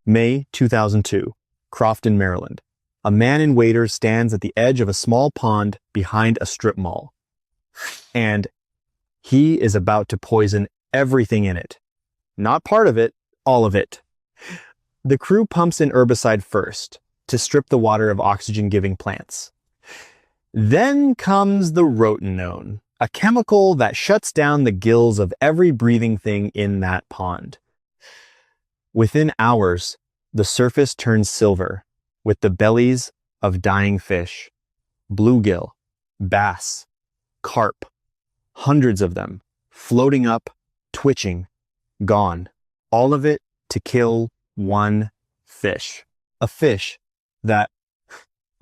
May 2002, Crofton, Maryland. A man in waders stands at the edge of a small pond behind a strip mall. And he is about to poison everything in it. Not part of it, all of it. The crew pumps in herbicide first to strip the water of oxygen-giving plants. Then comes the rotenone, a chemical that shuts down the gills of every breathing thing in that pond. Within hours, the surface turns silver with the bellies of dying fish, bluegill, bass, carp, hundreds of them, floating up, twitching, gone. All of it to kill one fish. A fish that,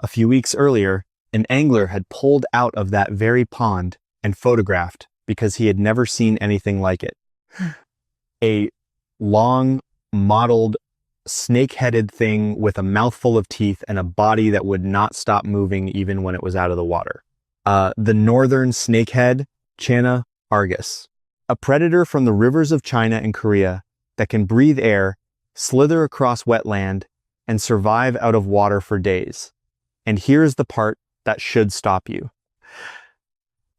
a few weeks earlier, an angler had pulled out of that very pond and photographed because he had never seen anything like it. A long, mottled, snake-headed thing with a mouthful of teeth and a body that would not stop moving even when it was out of the water. The northern snakehead, Channa argus, a predator from the rivers of China and Korea that can breathe air, slither across wetland, and survive out of water for days. And here's the part that should stop you.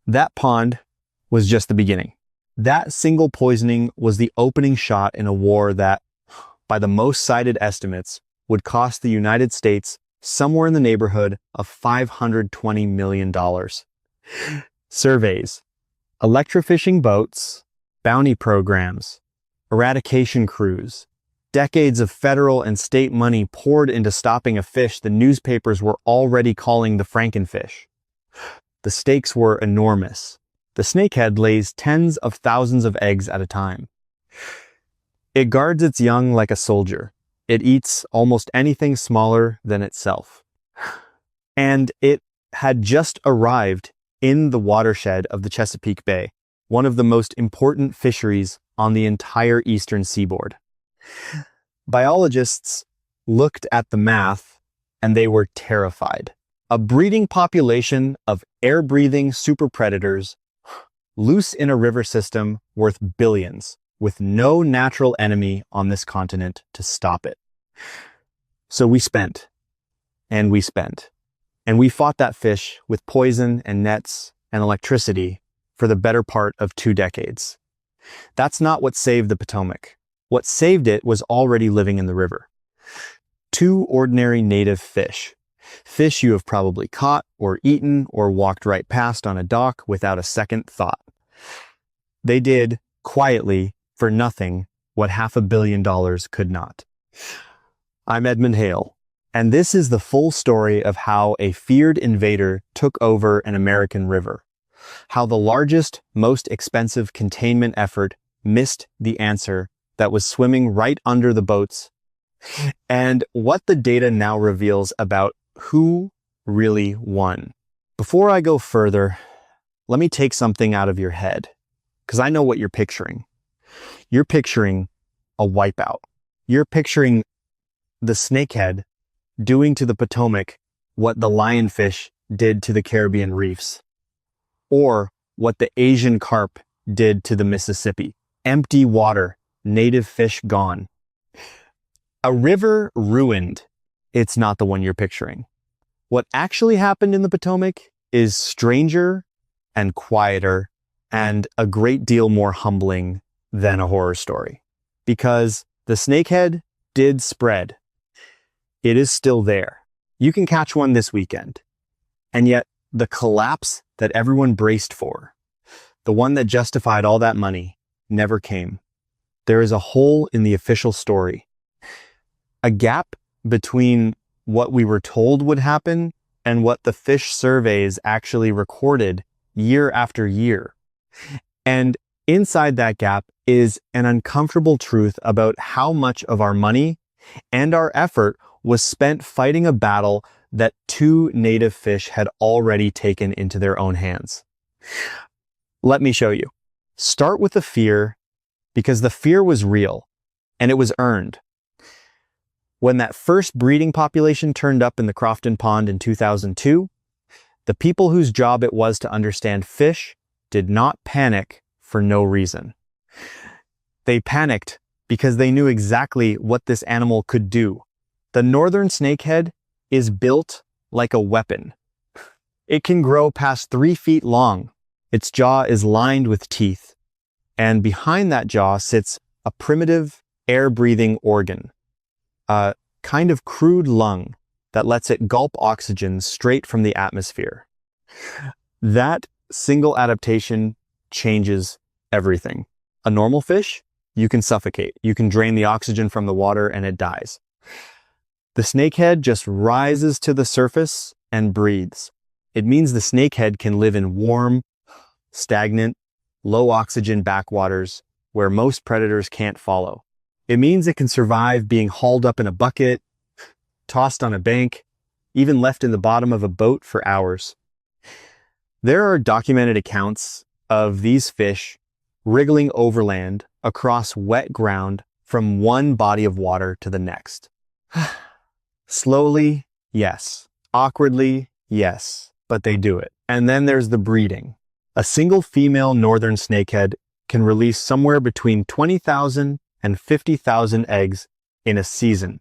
That pond was just the beginning. That single poisoning was the opening shot in a war that, by the most cited estimates, would cost the United States somewhere in the neighborhood of $520 million. Surveys, electrofishing boats, bounty programs, eradication crews, decades of federal and state money poured into stopping a fish the newspapers were already calling the Frankenfish. The stakes were enormous. The snakehead lays tens of thousands of eggs at a time. It guards its young like a soldier. It eats almost anything smaller than itself. And it had just arrived in the watershed of the Chesapeake Bay, one of the most important fisheries on the entire eastern seaboard. Biologists looked at the math and they were terrified. A breeding population of air-breathing super predators loose in a river system worth billions, with no natural enemy on this continent to stop it. So we spent, and we spent, and we fought that fish with poison and nets and electricity for the better part of 2 decades. That's not what saved the Potomac. What saved it was already living in the river. 2 ordinary native fish. Fish you have probably caught or eaten or walked right past on a dock without a second thought. They did, quietly, for nothing, what $500 million could not. I'm Edmund Hale, and this is the full story of how a feared invader took over an American river. How the largest, most expensive containment effort missed the answer that was swimming right under the boats, and what the data now reveals about who really won. Before I go further, let me take something out of your head, because I know what you're picturing. You're picturing a wipeout. You're picturing the snakehead doing to the Potomac what the lionfish did to the Caribbean reefs, or what the Asian carp did to the Mississippi. Empty water, native fish gone. A river ruined. It's not the one you're picturing. What actually happened in the Potomac is stranger and quieter and a great deal more humbling than a horror story. Because the snakehead did spread. It is still there. You can catch one this weekend. And yet, the collapse that everyone braced for, the one that justified all that money, never came. There is a hole in the official story. A gap between what we were told would happen and what the fish surveys actually recorded year after year. And inside that gap is an uncomfortable truth about how much of our money and our effort was spent fighting a battle that 2 native fish had already taken into their own hands. Let me show you. Start with the fear, because the fear was real and it was earned. When that first breeding population turned up in the Crofton Pond in 2002, the people whose job it was to understand fish did not panic for no reason. They panicked because they knew exactly what this animal could do. The northern snakehead is built like a weapon. It can grow past 3 feet long. Its jaw is lined with teeth, and behind that jaw sits a primitive air-breathing organ, a kind of crude lung that lets it gulp oxygen straight from the atmosphere. That single adaptation changes everything. A normal fish, you can suffocate. You can drain the oxygen from the water and it dies. The snakehead just rises to the surface and breathes. It means the snakehead can live in warm, stagnant, low oxygen backwaters where most predators can't follow. It means it can survive being hauled up in a bucket, tossed on a bank, even left in the bottom of a boat for hours. There are documented accounts of these fish wriggling overland across wet ground from one body of water to the next. Slowly, yes. Awkwardly, yes. But they do it. And then there's the breeding. A single female northern snakehead can release somewhere between 20,000 and 50,000 eggs in a season.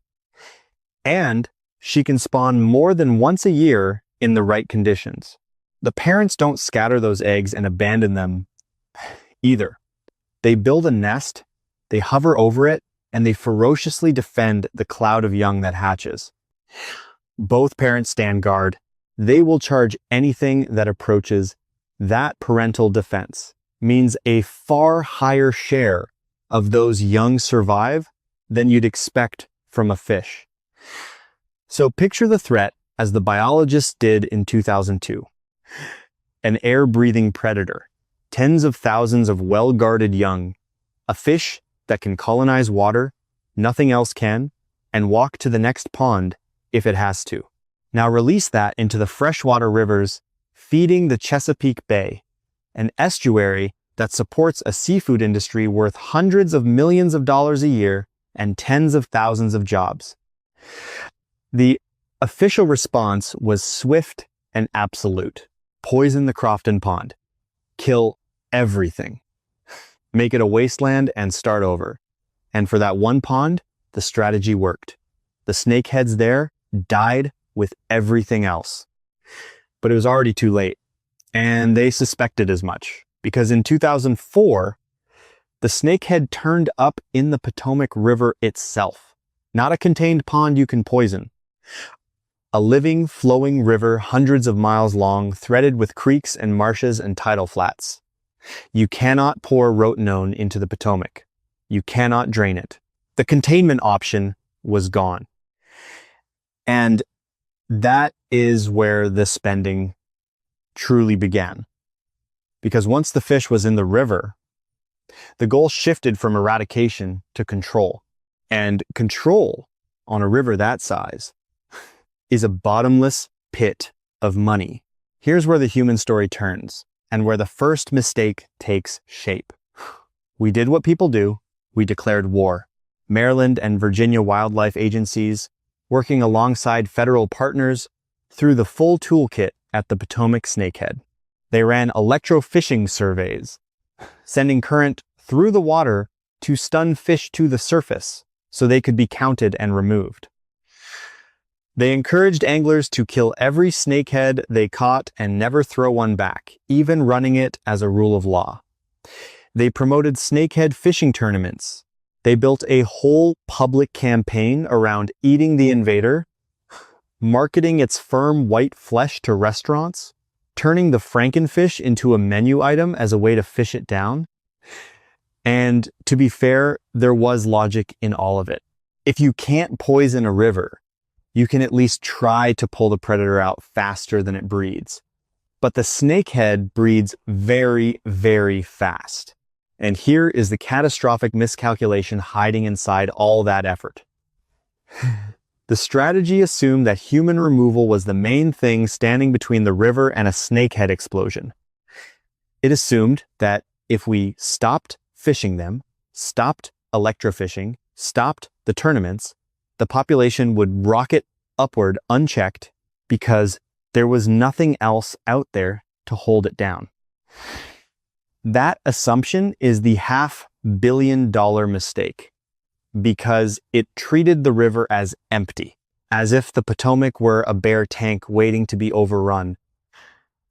And she can spawn more than once a year in the right conditions. The parents don't scatter those eggs and abandon them either. They build a nest, they hover over it, and they ferociously defend the cloud of young that hatches. Both parents stand guard. They will charge anything that approaches that parental defense. Means a far higher share of those young survive than you'd expect from a fish. So picture the threat as the biologists did in 2002. An air-breathing predator, tens of thousands of well-guarded young, a fish that can colonize water, nothing else can, and walk to the next pond if it has to. Now release that into the freshwater rivers feeding the Chesapeake Bay, an estuary that supports a seafood industry worth hundreds of millions of dollars a year and tens of thousands of jobs. The official response was swift and absolute. Poison the Crofton pond. Kill everything. Make it a wasteland and start over. And for that one pond, the strategy worked. The snakeheads there died with everything else. But it was already too late. And they suspected as much. Because in 2004, the snakehead turned up in the Potomac River itself. Not a contained pond you can poison. A living, flowing river hundreds of miles long, threaded with creeks and marshes and tidal flats. You cannot pour rotenone into the Potomac. You cannot drain it. The containment option was gone. And that is where the spending truly began. Because once the fish was in the river, the goal shifted from eradication to control. And control on a river that size is a bottomless pit of money. Here's where the human story turns, and where the first mistake takes shape. We did what people do. We declared war. Maryland and Virginia wildlife agencies, working alongside federal partners, threw the full toolkit at the Potomac snakehead. They ran electrofishing surveys, sending current through the water to stun fish to the surface so they could be counted and removed. They encouraged anglers to kill every snakehead they caught and never throw one back, even running it as a rule of law. They promoted snakehead fishing tournaments. They built a whole public campaign around eating the invader, marketing its firm white flesh to restaurants, turning the Frankenfish into a menu item as a way to fish it down. And to be fair, there was logic in all of it. If you can't poison a river, you can at least try to pull the predator out faster than it breeds. But the snakehead breeds very, very fast. And here is the catastrophic miscalculation hiding inside all that effort. The strategy assumed that human removal was the main thing standing between the river and a snakehead explosion. It assumed that if we stopped fishing them, stopped electrofishing, stopped the tournaments, the population would rocket upward unchecked because there was nothing else out there to hold it down. That assumption is the $500 million mistake. because it treated the river as empty, as if the Potomac were a bare tank waiting to be overrun,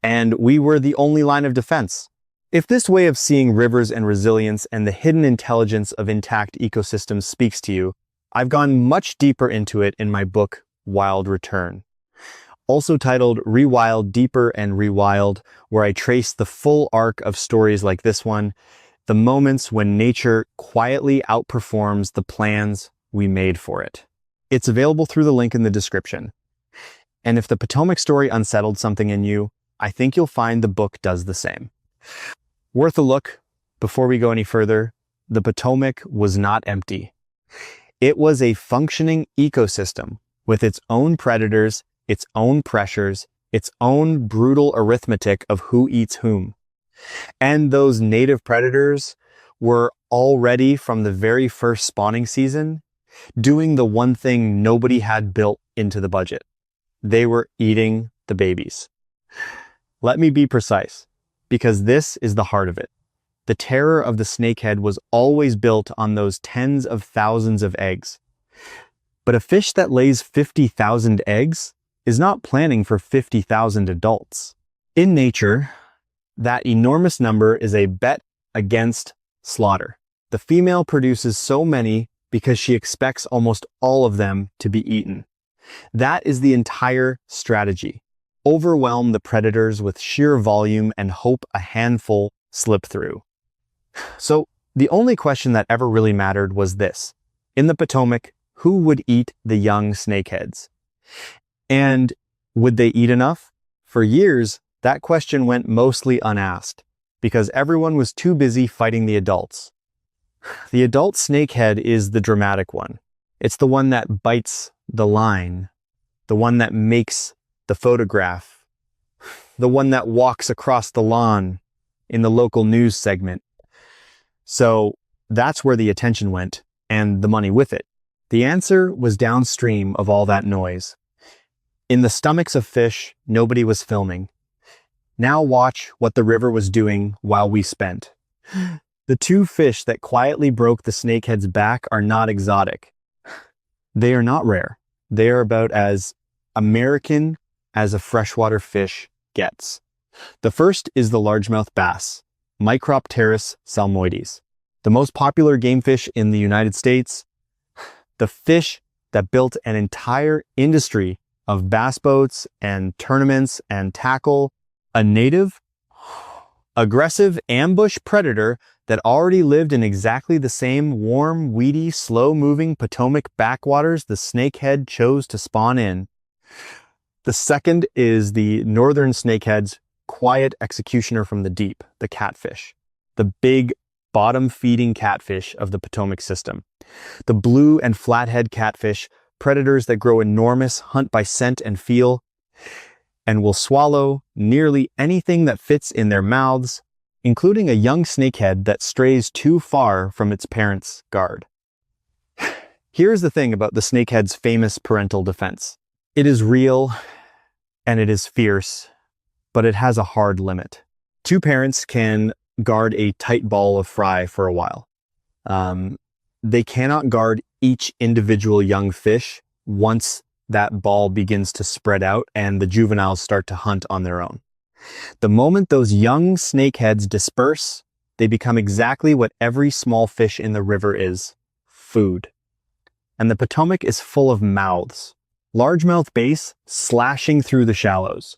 and we were the only line of defense. If this way of seeing rivers and resilience and the hidden intelligence of intact ecosystems speaks to you, I've gone much deeper into it in my book, Wild Return, also titled Rewild Deeper and Rewild, where I trace the full arc of stories like this one, the moments when nature quietly outperforms the plans we made for it. It's available through the link in the description. And if the Potomac story unsettled something in you, I think you'll find the book does the same. Worth a look. Before we go any further, the Potomac was not empty. It was a functioning ecosystem with its own predators, its own pressures, its own brutal arithmetic of who eats whom. And those native predators were already from the very first spawning season doing the one thing nobody had built into the budget. They were eating the babies. Let me be precise, because this is the heart of it. The terror of the snakehead was always built on those tens of thousands of eggs. But a fish that lays 50,000 eggs is not planning for 50,000 adults. In nature, that enormous number is a bet against slaughter. The female produces so many because she expects almost all of them to be eaten. That is the entire strategy. Overwhelm the predators with sheer volume and hope a handful slip through. So the only question that ever really mattered was this. In the Potomac, who would eat the young snakeheads? And would they eat enough? For years, that question went mostly unasked, because everyone was too busy fighting the adults. The adult snakehead is the dramatic one. It's the one that bites the line, the one that makes the photograph, the one that walks across the lawn in the local news segment. So that's where the attention went, and the money with it. The answer was downstream of all that noise. In the stomachs of fish, nobody was filming. Now watch what the river was doing while we spent. The two fish that quietly broke the snakehead's back are not exotic. They are not rare. They are about as American as a freshwater fish gets. The first is the largemouth bass, Micropterus salmoides, the most popular game fish in the United States. The fish that built an entire industry of bass boats and tournaments and tackle, a native, aggressive ambush predator that already lived in exactly the same warm, weedy, slow-moving Potomac backwaters the snakehead chose to spawn in. The second is the northern snakehead's quiet executioner from the deep, the catfish, the big bottom-feeding catfish of the Potomac system. The blue and flathead catfish, predators that grow enormous, hunt by scent and feel, and will swallow nearly anything that fits in their mouths, including a young snakehead that strays too far from its parent's guard. Here's the thing about the snakehead's famous parental defense. It is real, and it is fierce, but it has a hard limit. Two parents can guard a tight ball of fry for a while. They cannot guard each individual young fish once that ball begins to spread out and the juveniles start to hunt on their own. The moment those young snakeheads disperse, they become exactly what every small fish in the river is: food. And the Potomac is full of mouths, largemouth bass slashing through the shallows,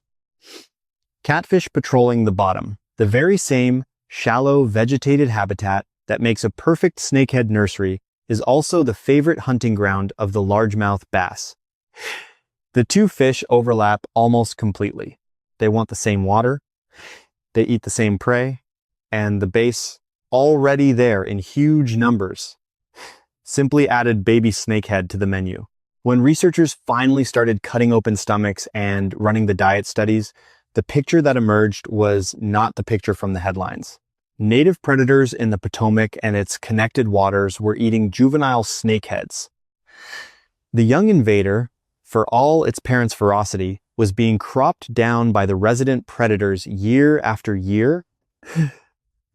catfish patrolling the bottom, the very same shallow vegetated habitat that makes a perfect snakehead nursery is also the favorite hunting ground of the largemouth bass. The two fish overlap almost completely. They want the same water, they eat the same prey, and the bass, already there in huge numbers, simply added baby snakehead to the menu. When researchers finally started cutting open stomachs and running the diet studies, the picture that emerged was not the picture from the headlines. Native predators in the Potomac and its connected waters were eating juvenile snakeheads. The young invader, for all its parents' ferocity, was being cropped down by the resident predators year after year,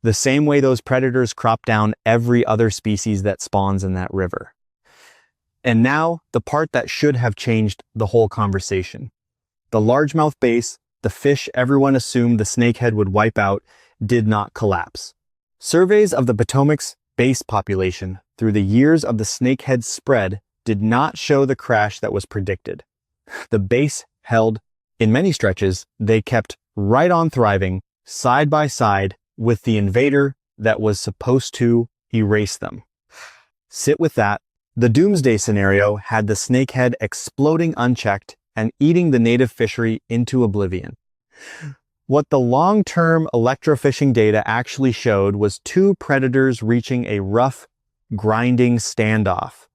the same way those predators crop down every other species that spawns in that river. And now, the part that should have changed the whole conversation. The largemouth base, the fish everyone assumed the snakehead would wipe out, did not collapse. Surveys of the Potomac's base population through the years of the snakehead spread did not show the crash that was predicted. The base held, in many stretches, they kept right on thriving, side by side with the invader that was supposed to erase them. Sit with that. The doomsday scenario had the snakehead exploding unchecked and eating the native fishery into oblivion. What the long-term electrofishing data actually showed was two predators reaching a rough, grinding standoff.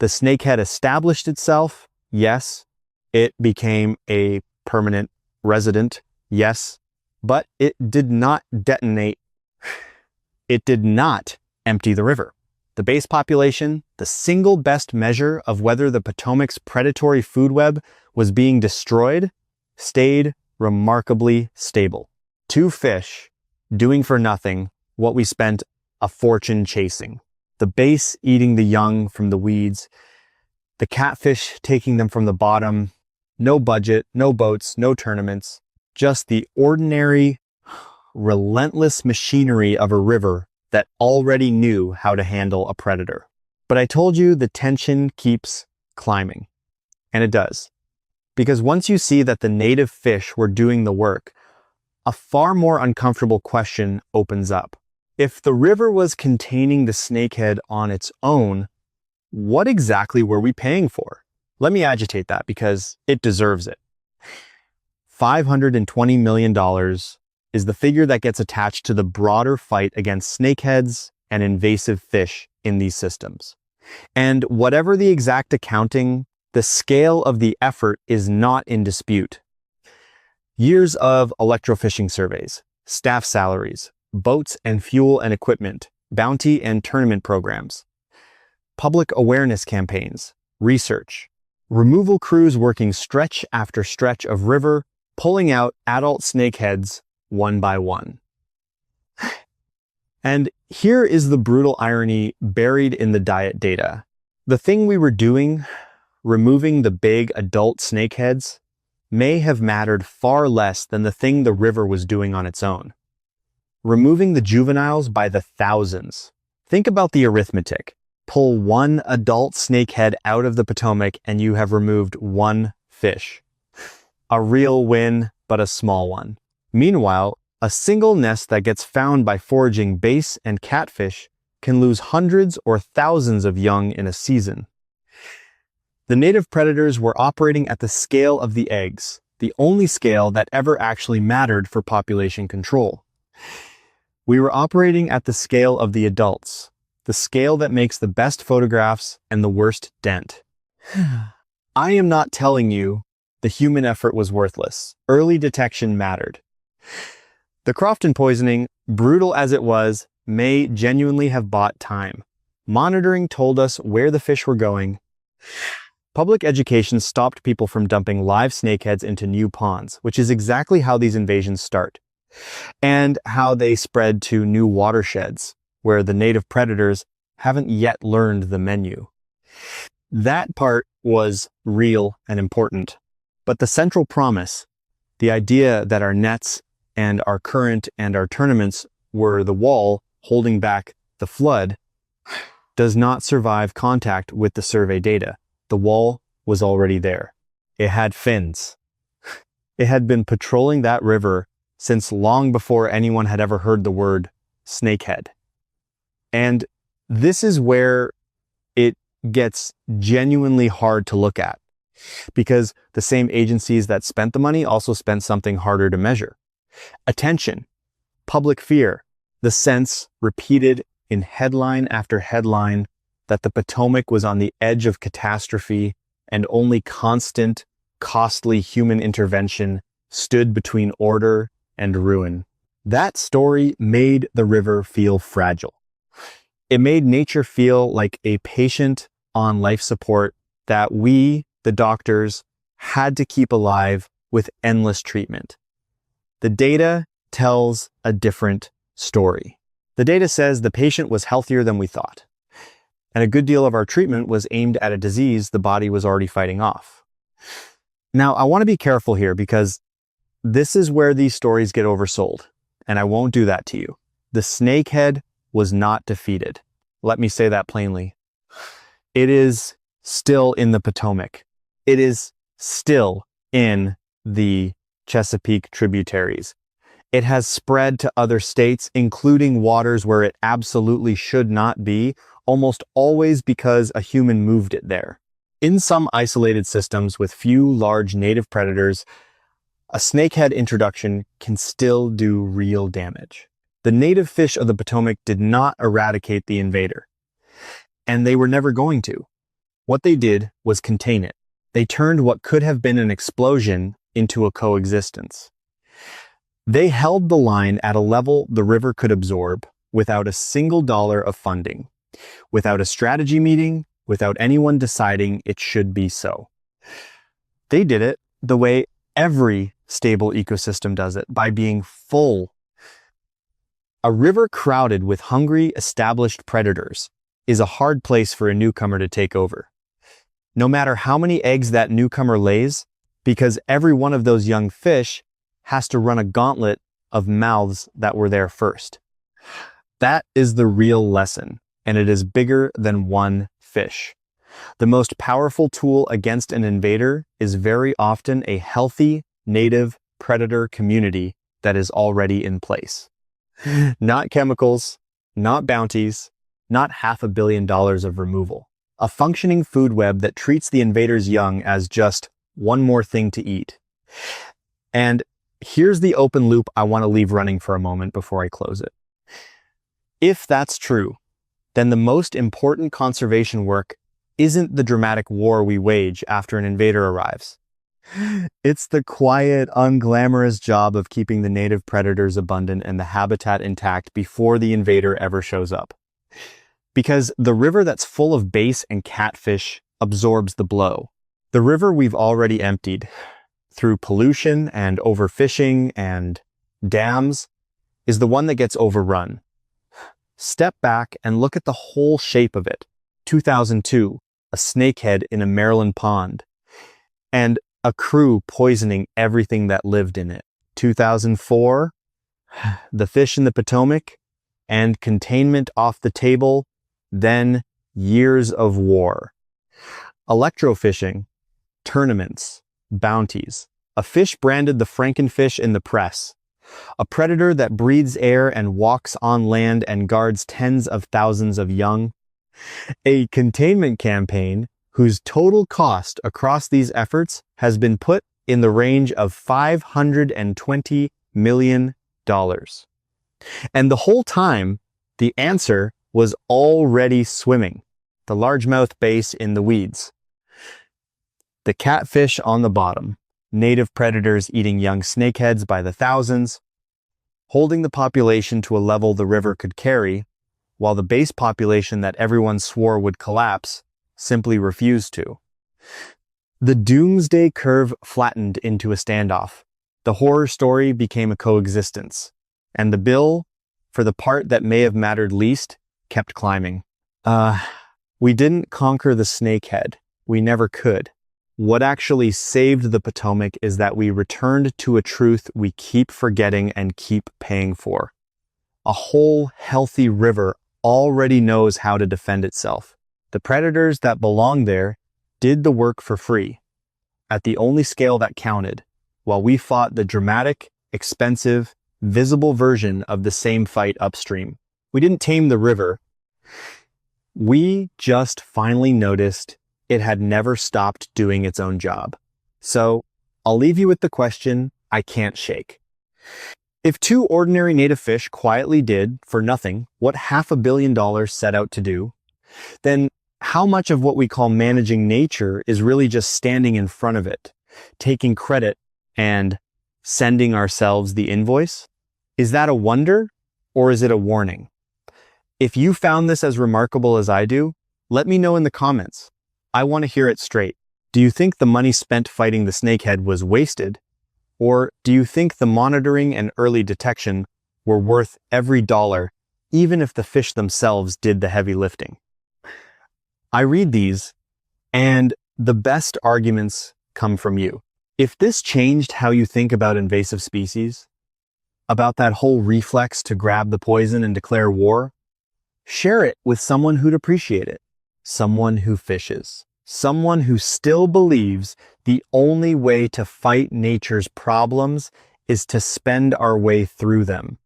The snakehead established itself, yes. It became a permanent resident, yes. But it did not detonate. It did not empty the river. The base population, the single best measure of whether the Potomac's predatory food web was being destroyed, stayed remarkably stable. Two fish doing for nothing what we spent a fortune chasing. The base eating the young from the weeds, the catfish taking them from the bottom, no budget, no boats, no tournaments, just the ordinary, relentless machinery of a river that already knew how to handle a predator. But I told you the tension keeps climbing. And it does. Because once you see that the native fish were doing the work, a far more uncomfortable question opens up. If the river was containing the snakehead on its own, what exactly were we paying for? Let me agitate that because it deserves it. $520 million is the figure that gets attached to the broader fight against snakeheads and invasive fish in these systems. And whatever the exact accounting, the scale of the effort is not in dispute. Years of electrofishing surveys, staff salaries, boats and fuel and equipment, bounty and tournament programs, public awareness campaigns, research, removal crews working stretch after stretch of river, pulling out adult snakeheads one by one. And here is the brutal irony buried in the diet data. The thing we were doing, removing the big adult snakeheads, may have mattered far less than the thing the river was doing on its own. Removing the juveniles by the thousands. Think about the arithmetic. Pull one adult snakehead out of the Potomac and you have removed one fish. A real win, but a small one. Meanwhile, a single nest that gets found by foraging bass and catfish can lose hundreds or thousands of young in a season. The native predators were operating at the scale of the eggs, the only scale that ever actually mattered for population control. We were operating at the scale of the adults, the scale that makes the best photographs and the worst dent. I am not telling you the human effort was worthless. Early detection mattered. The Crofton poisoning, brutal as it was, may genuinely have bought time. Monitoring told us where the fish were going. Public education stopped people from dumping live snakeheads into new ponds, which is exactly how these invasions start, and how they spread to new watersheds, where the native predators haven't yet learned the menu. That part was real and important. But the central promise, the idea that our nets and our current and our tournaments were the wall holding back the flood, does not survive contact with the survey data. The wall was already there. It had fins. It had been patrolling that river since long before anyone had ever heard the word snakehead. And this is where it gets genuinely hard to look at, because the same agencies that spent the money also spent something harder to measure. Attention, public fear, the sense repeated in headline after headline that the Potomac was on the edge of catastrophe and only constant, costly human intervention stood between order and ruin. That story made the river feel fragile. It made nature feel like a patient on life support that we, the doctors, had to keep alive with endless treatment. The data tells a different story. The data says the patient was healthier than we thought. and a good deal of our treatment was aimed at a disease the body was already fighting off. Now, I want to be careful here because this is where these stories get oversold, and I won't do that to you. The snakehead was not defeated. Let me say that plainly. It is still in the Potomac. It is still in the Chesapeake tributaries. It has spread to other states, including waters where it absolutely should not be, almost always because a human moved it there. In some isolated systems with few large native predators, a snakehead introduction can still do real damage. The native fish of the Potomac did not eradicate the invader, and they were never going to. What they did was contain it. They turned what could have been an explosion into a coexistence. They held the line at a level the river could absorb without a single dollar of funding, without a strategy meeting, without anyone deciding it should be so. They did it the way every stable ecosystem does it, by being full. A river crowded with hungry, established predators is a hard place for a newcomer to take over. No matter how many eggs that newcomer lays, because every one of those young fish has to run a gauntlet of mouths that were there first. That is the real lesson, and it is bigger than one fish. The most powerful tool against an invader is very often a healthy native predator community that is already in place. Not chemicals, not bounties, not $500 million of removal. A functioning food web that treats the invader's young as just one more thing to eat. And here's the open loop I want to leave running for a moment before I close it. If that's true, then the most important conservation work isn't the dramatic war we wage after an invader arrives. It's the quiet, unglamorous job of keeping the native predators abundant and the habitat intact before the invader ever shows up. Because the river that's full of bass and catfish absorbs the blow. The river we've already emptied through pollution and overfishing and dams is the one that gets overrun. Step back and look at the whole shape of it. 2002, a snakehead in a Maryland pond, and a crew poisoning everything that lived in it. 2004, the fish in the Potomac, and containment off the table, then years of war. Electrofishing, tournaments, bounties. A fish branded the Frankenfish in the press. A predator that breathes air and walks on land and guards tens of thousands of young. A containment campaign whose total cost across these efforts has been put in the range of $520 million. And the whole time, the answer was already swimming. The largemouth bass in the weeds. The catfish on the bottom. Native predators eating young snakeheads by the thousands, holding the population to a level the river could carry, while the base population that everyone swore would collapse simply refused to. The doomsday curve flattened into a standoff. The horror story became a coexistence, and the bill, for the part that may have mattered least, kept climbing. We didn't conquer the snakehead. We never could. What actually saved the Potomac is that we returned to a truth we keep forgetting and keep paying for. A whole, healthy river already knows how to defend itself. The predators that belong there did the work for free, at the only scale that counted, while we fought the dramatic, expensive, visible version of the same fight upstream. We didn't tame the river. We just finally noticed it had never stopped doing its own job. So I'll leave you with the question I can't shake. If two ordinary native fish quietly did, for nothing, what $500 million set out to do, then how much of what we call managing nature is really just standing in front of it, taking credit and sending ourselves the invoice? Is that a wonder or is it a warning? If you found this as remarkable as I do, let me know in the comments. I want to hear it straight. Do you think the money spent fighting the snakehead was wasted? Or do you think the monitoring and early detection were worth every dollar, even if the fish themselves did the heavy lifting? I read these, and the best arguments come from you. If this changed how you think about invasive species, about that whole reflex to grab the poison and declare war, share it with someone who'd appreciate it. Someone who fishes. Someone who still believes the only way to fight nature's problems is to spend our way through them.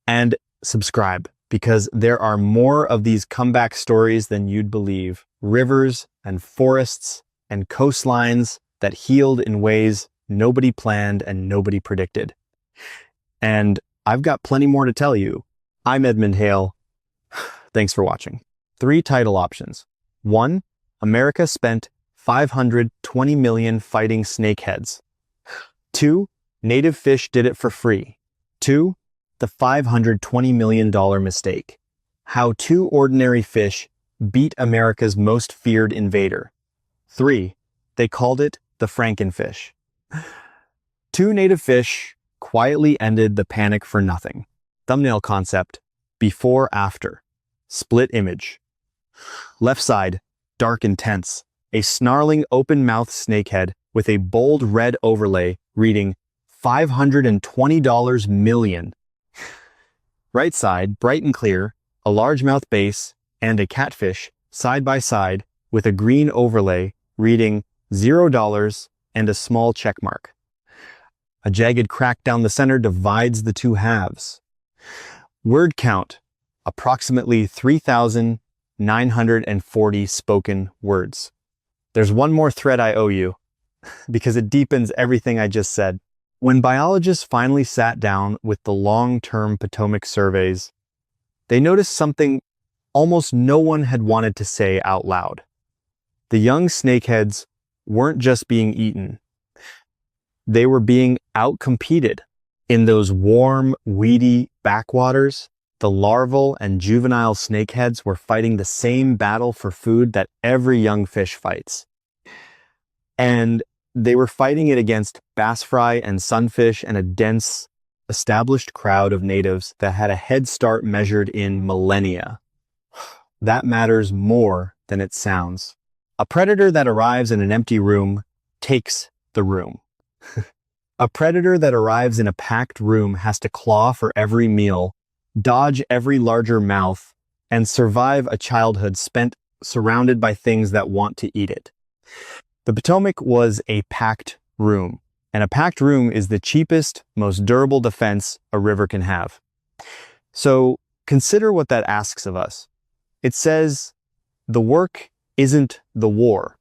And subscribe, because there are more of these comeback stories than you'd believe. Rivers and forests and coastlines that healed in ways nobody planned and nobody predicted. And I've got plenty more to tell you. I'm Edmund Hale. Thanks for watching. 3 title options. 1. America spent $520 million fighting snakeheads. 2. Native fish did it for free. 2. The $520 million mistake. How 2 ordinary fish beat America's most feared invader. 3. They called it the Frankenfish. 2 native fish quietly ended the panic for nothing. Thumbnail concept, before, after. Split image. Left side, dark and tense. A snarling open-mouthed snakehead with a bold red overlay reading $520 million. Right side, bright and clear, a largemouth base and a catfish side by side with a green overlay reading $0 and a small check mark. A jagged crack down the center divides the 2 halves. Word count, approximately 3,940 spoken words. There's one more thread I owe you, because it deepens everything I just said. When biologists finally sat down with the long-term Potomac surveys, they noticed something almost no one had wanted to say out loud. The young snakeheads weren't just being eaten. They were being outcompeted. In those warm, weedy backwaters, the larval and juvenile snakeheads were fighting the same battle for food that every young fish fights. And they were fighting it against bass fry and sunfish and a dense, established crowd of natives that had a head start measured in millennia. That matters more than it sounds. A predator that arrives in an empty room takes the room. A predator that arrives in a packed room has to claw for every meal, dodge every larger mouth, and survive a childhood spent surrounded by things that want to eat it. The Potomac was a packed room, and a packed room is the cheapest, most durable defense a river can have. So consider what that asks of us. It says, the work isn't the war.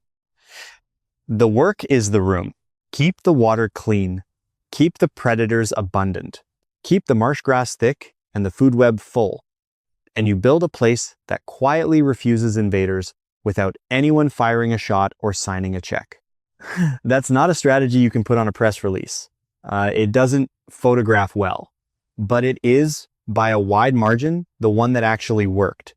The work is the room. Keep the water clean. Keep the predators abundant. Keep the marsh grass thick and the food web full. And you build a place that quietly refuses invaders without anyone firing a shot or signing a check. That's not a strategy you can put on a press release. It doesn't photograph well, but it is, by a wide margin, the one that actually worked.